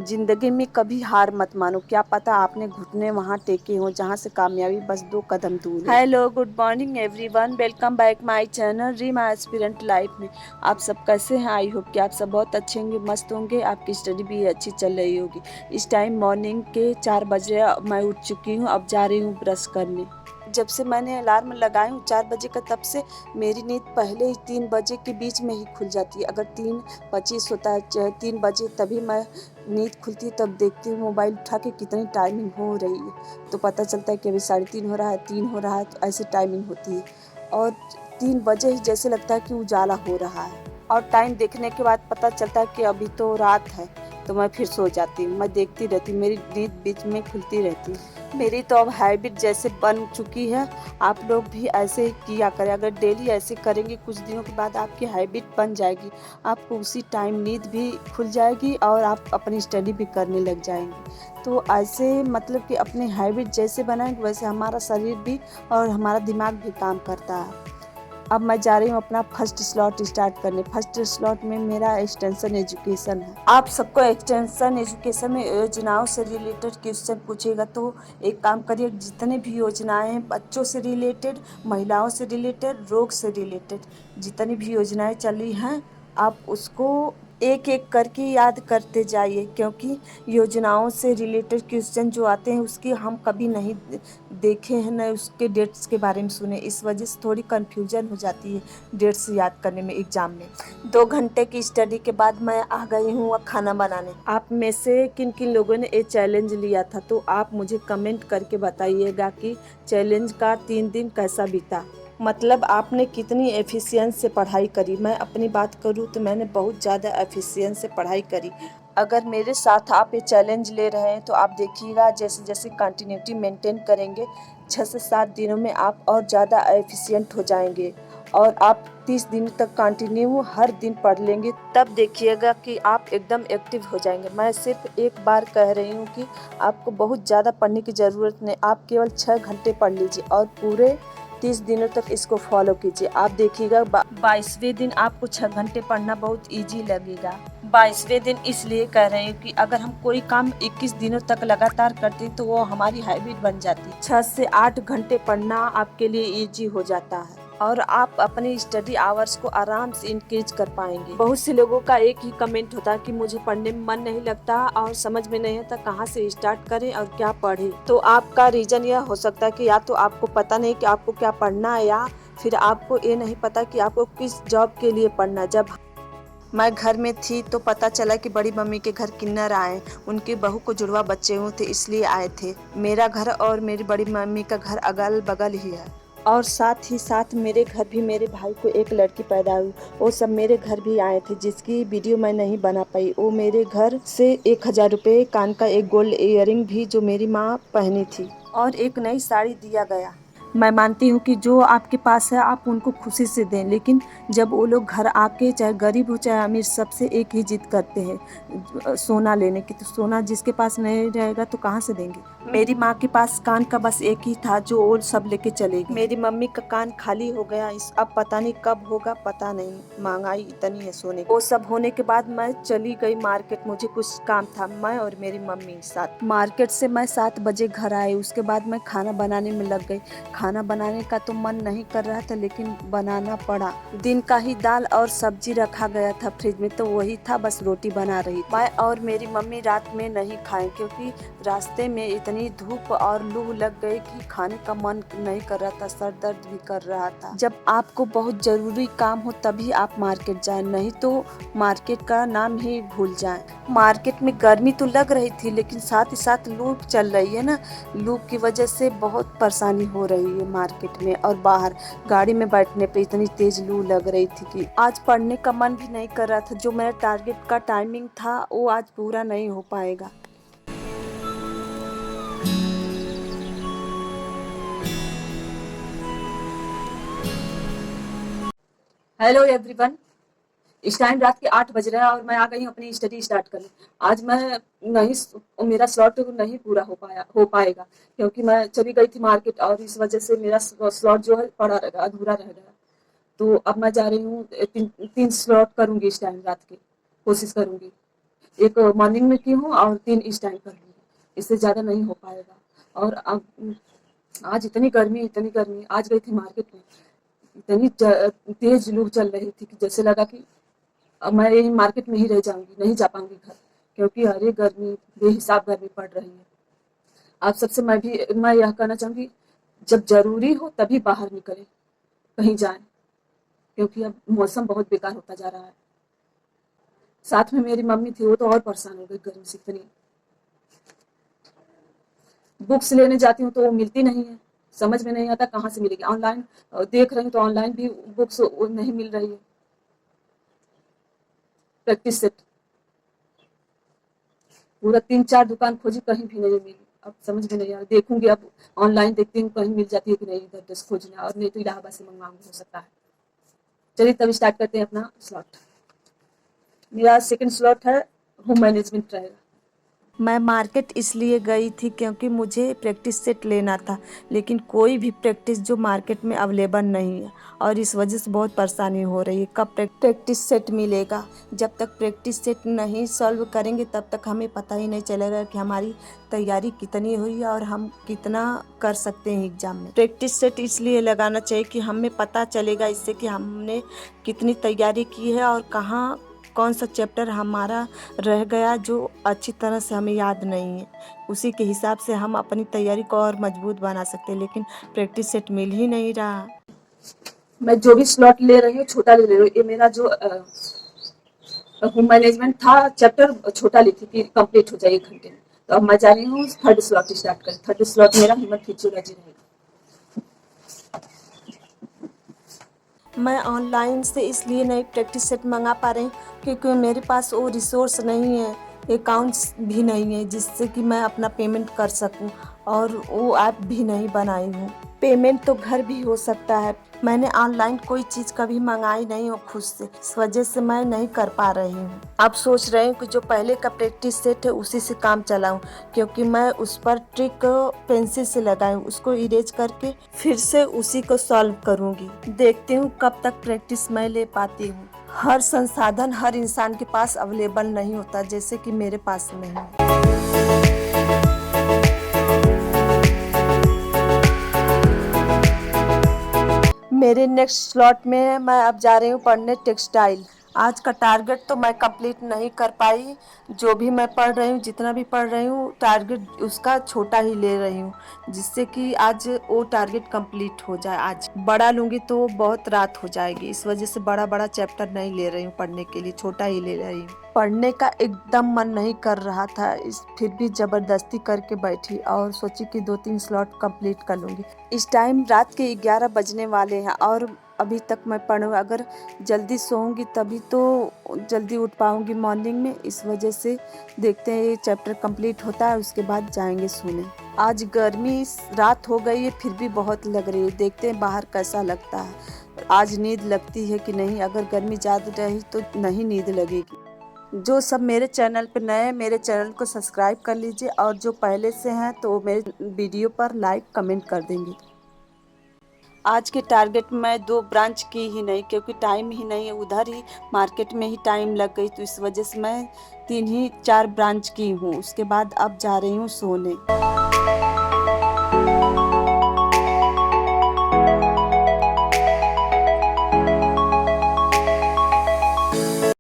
जिंदगी में कभी हार मत मानो, क्या पता आपने घुटने वहां टेके हों जहां से कामयाबी बस 2 कदम दूर है। Hello, good morning everyone, welcome back my channel Reema aspirant life में। आप सब कैसे हैं? आई होप कि आप सब बहुत अच्छे होंगे, मस्त होंगे, आपकी स्टडी भी अच्छी चल रही होगी। इस टाइम मॉर्निंग के 4 बजे मैं उठ चुकी हूँ, अब जा रही हूँ ब्रश करने। जब से मैंने अलार्म लगाई हूँ 4 बजे का, तब से मेरी नींद पहले ही 3 बजे के बीच में ही खुल जाती है। अगर 3:25 होता है 3 बजे तभी मैं नींद खुलती है, तब देखती हूँ मोबाइल उठा के कितनी टाइमिंग हो रही है, तो पता चलता है कि अभी 3:30 हो रहा है, 3 हो रहा है, तो ऐसे टाइमिंग होती है। और 3 बजे ही जैसे लगता है कि उजाला हो रहा है, और टाइम देखने के बाद पता चलता है कि अभी तो रात है, तो मैं फिर सो जाती हूँ। मैं देखती रहती हूँ, मेरी नींद बीच में खुलती रहती है। मेरी तो अब हैबिट जैसे बन चुकी है। आप लोग भी ऐसे ही किया करें। अगर डेली ऐसे करेंगे, कुछ दिनों के बाद आपकी हैबिट बन जाएगी, आपको उसी टाइम नींद भी खुल जाएगी और आप अपनी स्टडी भी करने लग जाएंगे। तो ऐसे मतलब कि अपनी हैबिट जैसे बनाएंगे वैसे हमारा शरीर भी और हमारा दिमाग भी काम करता है। अब मैं जा रही हूँ अपना फर्स्ट स्लॉट स्टार्ट करने। फर्स्ट स्लॉट में मेरा एक्सटेंशन एजुकेशन है। आप सबको एक्सटेंशन एजुकेशन में योजनाओं से रिलेटेड क्वेश्चन पूछेगा, तो एक काम करिए, जितने भी योजनाएं हैं बच्चों से रिलेटेड, महिलाओं से रिलेटेड, रोग से रिलेटेड, जितनी भी योजनाएं चली हैं, आप उसको एक एक करके याद करते जाइए, क्योंकि योजनाओं से रिलेटेड क्वेश्चन जो आते हैं उसकी हम कभी नहीं देखे हैं, न उसके डेट्स के बारे में सुने। इस वजह से थोड़ी कन्फ्यूजन हो जाती है डेट्स याद करने में एग्जाम में। 2 घंटे की स्टडी के बाद मैं आ गई हूँ खाना बनाने। आप में से किन किन लोगों ने ये चैलेंज लिया था, तो आप मुझे कमेंट करके बताइएगा कि चैलेंज का 3 दिन कैसा बीता, मतलब आपने कितनी एफिशिएंस से पढ़ाई करी। मैं अपनी बात करूँ तो मैंने बहुत ज़्यादा एफिशिएंस से पढ़ाई करी। अगर मेरे साथ आप ये चैलेंज ले रहे हैं तो आप देखिएगा, जैसे जैसे कंटिन्यूटी मेंटेन करेंगे 6 से 7 दिनों में आप और ज़्यादा एफिशिएंट हो जाएंगे, और आप 30 दिन तक कंटिन्यू हर दिन पढ़ लेंगे, तब देखिएगा कि आप एकदम एक्टिव हो जाएंगे। मैं सिर्फ एक बार कह रही हूँ कि आपको बहुत ज़्यादा पढ़ने की ज़रूरत नहीं, आप केवल 6 घंटे पढ़ लीजिए और पूरे 30 दिनों तक इसको फॉलो कीजिए। आप देखिएगा 22वें दिन आपको 6 घंटे पढ़ना बहुत इजी लगेगा। 22वें दिन इसलिए कह रही हूँ कि अगर हम कोई काम 21 दिनों तक लगातार करते हैं तो वो हमारी हैबिट बन जाती है। 6 से 8 घंटे पढ़ना आपके लिए इजी हो जाता है, और आप अपने स्टडी आवर्स को आराम से इंक्रीज कर पाएंगे। बहुत से लोगों का एक ही कमेंट होता है कि मुझे पढ़ने में मन नहीं लगता और समझ में नहीं आता कहाँ से स्टार्ट करें और क्या पढ़ें। तो आपका रीजन यह हो सकता है कि या तो आपको पता नहीं कि आपको क्या पढ़ना है, या फिर आपको ये नहीं पता कि आपको किस जॉब के लिए पढ़ना है। जब मैं घर में थी तो पता चला कि बड़ी मम्मी के घर किन्नर आए, उनकी बहू को जुड़वा बच्चे हुए थे इसलिए आए थे। मेरा घर और मेरी बड़ी मम्मी का घर अगल बगल ही है, और साथ ही साथ मेरे घर भी मेरे भाई को एक लड़की पैदा हुई, वो सब मेरे घर भी आए थे, जिसकी वीडियो मैं नहीं बना पाई। वो मेरे घर से 1000 रुपये, कान का एक गोल्ड इयररिंग भी जो मेरी माँ पहनी थी, और एक नई साड़ी दिया गया। मैं मानती हूँ कि जो आपके पास है आप उनको खुशी से दें, लेकिन जब वो लोग घर आके, चाहे गरीब हो चाहे अमीर, सबसे एक ही जिद करते हैं सोना लेने की। तो सोना जिसके पास नहीं रहेगा तो कहाँ से देंगे। मेरी माँ के पास कान का बस एक ही था जो वो सब लेके चले गए। मेरी मम्मी का कान खाली हो गया, इस अब पता नहीं कब होगा, पता नहीं, महंगाई इतनी है सोने की। वो सब होने के बाद मैं चली गई मार्केट, मुझे कुछ काम था, मैं और मेरी मम्मी साथ। मार्केट से मैं 7 बजे घर आई, उसके बाद मैं खाना बनाने में लग गई। खाना बनाने का तो मन नहीं कर रहा था, लेकिन बनाना पड़ा। दिन का ही दाल और सब्जी रखा गया था फ्रिज में, तो वही था, बस रोटी बना रही थी। मैं और मेरी मम्मी रात में नहीं खाए, क्योंकि रास्ते में इतनी धूप और लू लग गई कि खाने का मन नहीं कर रहा था, सर दर्द भी कर रहा था। जब आपको बहुत जरूरी काम हो तभी आप मार्केट जाए, नहीं तो मार्केट का नाम ही भूल जाए। मार्केट में गर्मी तो लग रही थी, लेकिन साथ ही साथ लू चल रही है ना, लू की वजह से बहुत परेशानी हो रही है मार्केट में, और बाहर गाड़ी में बैठने पे इतनी तेज लू लग रही थी कि आज पढ़ने का मन भी नहीं कर रहा था। जो मेरा टारगेट का टाइमिंग था वो आज पूरा नहीं हो पाएगा। हेलो एवरीवन, इस टाइम रात के 8 बज रहे हैं और मैं आ गई हूँ अपनी स्टडी स्टार्ट करने। आज मैं नहीं, मेरा स्लॉट नहीं पूरा हो पाएगा, क्योंकि मैं चली गई थी मार्केट और इस वजह से मेरा स्लॉट जो है पड़ा रह गया, अधूरा रह गया। तो अब मैं जा रही हूँ, 3 स्लॉट करूंगी इस टाइम रात के, कोशिश करूंगी एक मॉर्निंग में की हूँ और 3 इस टाइम कर ली। इससे ज़्यादा नहीं हो पाएगा। और अब आज इतनी गर्मी, आज गई थी मार्केट में, इतनी तेज लू चल रही थी कि जैसे लगा कि अब मैं यही मार्केट में ही रह जाऊंगी, नहीं जा पाऊंगी घर, क्योंकि अरे गर्मी, बेहिसाब गर्मी पड़ रही है। आप सबसे मैं यह कहना चाहूंगी, जब जरूरी हो तभी बाहर निकलें, कहीं जाएं, क्योंकि अब मौसम बहुत बेकार होता जा रहा है। साथ में मेरी मम्मी थी, वो तो और परेशान हो गई गर्मी से इतनी। बुक्स लेने जाती हूँ तो वो मिलती नहीं है, समझ में नहीं आता कहाँ से मिलेगी। ऑनलाइन देख रही हूँ तो ऑनलाइन भी बुक्स नहीं मिल रही है। प्रैक्टिस सेट पूरा 3-4 दुकान खोजी, कहीं भी नहीं मिली। अब समझ में नहीं आ रहा, देखूंगी अब ऑनलाइन, देखती हूँ कहीं मिल जाती है कि नहीं, इधर ड्रेस खोजना, और नहीं तो इलाहाबाद से मंगवाऊंगी, हो सकता है। चलिए तब स्टार्ट करते हैं अपना स्लॉट। मेरा सेकंड स्लॉट है होम मैनेजमेंट रहेगा। मैं मार्केट इसलिए गई थी क्योंकि मुझे प्रैक्टिस सेट लेना था, लेकिन कोई भी प्रैक्टिस जो मार्केट में अवेलेबल नहीं है, और इस वजह से बहुत परेशानी हो रही है। कब प्रैक्टिस सेट मिलेगा? जब तक प्रैक्टिस सेट नहीं सॉल्व करेंगे तब तक हमें पता ही नहीं चलेगा कि हमारी तैयारी कितनी हुई है और हम कितना कर सकते हैं एग्जाम में। प्रैक्टिस सेट इसलिए लगाना चाहिए कि हमें पता चलेगा इससे कि हमने कितनी तैयारी की है और कहाँ कौन सा चैप्टर हमारा रह गया जो अच्छी तरह से हमें याद नहीं है। उसी के हिसाब से हम अपनी तैयारी को और मजबूत बना सकते हैं, लेकिन प्रैक्टिस सेट मिल ही नहीं रहा। मैं जो भी स्लॉट ले रही हूँ छोटा ले रही हूँ। ये मेरा जो होम मैनेजमेंट था चैप्टर छोटा ली थी कि कंप्लीट हो जाए 1 घंटे में, तो अब मैं जा रही हूँ थर्ड स्लॉट स्टार्ट कर। थर्ड स्लॉट मेरा ह्यूमन फिजियोलॉजी रहेगा। मैं ऑनलाइन से इसलिए नहीं प्रैक्टिस सेट मंगा पा रही हूँ क्योंकि मेरे पास वो रिसोर्स नहीं है, अकाउंट्स भी नहीं है जिससे कि मैं अपना पेमेंट कर सकूं, और वो ऐप भी नहीं बनाई हूँ। पेमेंट तो घर भी हो सकता है, मैंने ऑनलाइन कोई चीज़ कभी मंगाई नहीं हो खुद से, इस वजह से मैं नहीं कर पा रही हूँ। अब सोच रही हूँ कि जो पहले का प्रैक्टिस सेट है उसी से काम चलाऊँ, क्योंकि मैं उस पर ट्रिक पेंसिल से लगाई हूँ, उसको इरेज करके फिर से उसी को सॉल्व करूँगी। देखती हूँ कब तक प्रैक्टिस मैं ले पाती हूँ। हर संसाधन हर इंसान के पास अवेलेबल नहीं होता, जैसे कि मेरे पास नहीं है। मेरे नेक्स्ट स्लॉट में मैं अब जा रही हूँ पढ़ने टेक्सटाइल। आज का टारगेट तो मैं कंप्लीट नहीं कर पाई। जो भी मैं पढ़ रही हूँ, जितना भी पढ़ रही हूँ, टारगेट उसका छोटा ही ले रही हूँ, जिससे कि आज वो टारगेट कंप्लीट हो जाए। आज बड़ा लूँगी तो बहुत रात हो जाएगी, इस वजह से बड़ा बड़ा चैप्टर नहीं ले रही हूँ पढ़ने के लिए, छोटा ही ले रही हूँ। पढ़ने का एकदम मन नहीं कर रहा था, फिर भी ज़बरदस्ती करके बैठी और सोची कि 2-3 स्लॉट कंप्लीट कर लूँगी। इस टाइम रात के 11 बजने वाले हैं और अभी तक मैं पढ़ूँ। अगर जल्दी सोऊंगी तभी तो जल्दी उठ पाऊंगी मॉर्निंग में, इस वजह से देखते हैं ये चैप्टर कंप्लीट होता है उसके बाद जाएंगे सोने। आज गर्मी रात हो गई है फिर भी बहुत लग रही है, देखते हैं बाहर कैसा लगता है। आज नींद लगती है कि नहीं, अगर गर्मी ज़्यादा रही तो नहीं नींद लगेगी। जो सब मेरे चैनल पे नए हैं, मेरे चैनल को सब्सक्राइब कर लीजिए, और जो पहले से हैं तो मेरे वीडियो पर लाइक कमेंट कर देंगे। आज के टारगेट मैं 2 ब्रांच की ही नहीं, क्योंकि टाइम ही नहीं है, उधर ही मार्केट में ही टाइम लग गई, तो इस वजह से मैं 3 ही 4 ब्रांच की हूँ। उसके बाद अब जा रही हूँ सोने।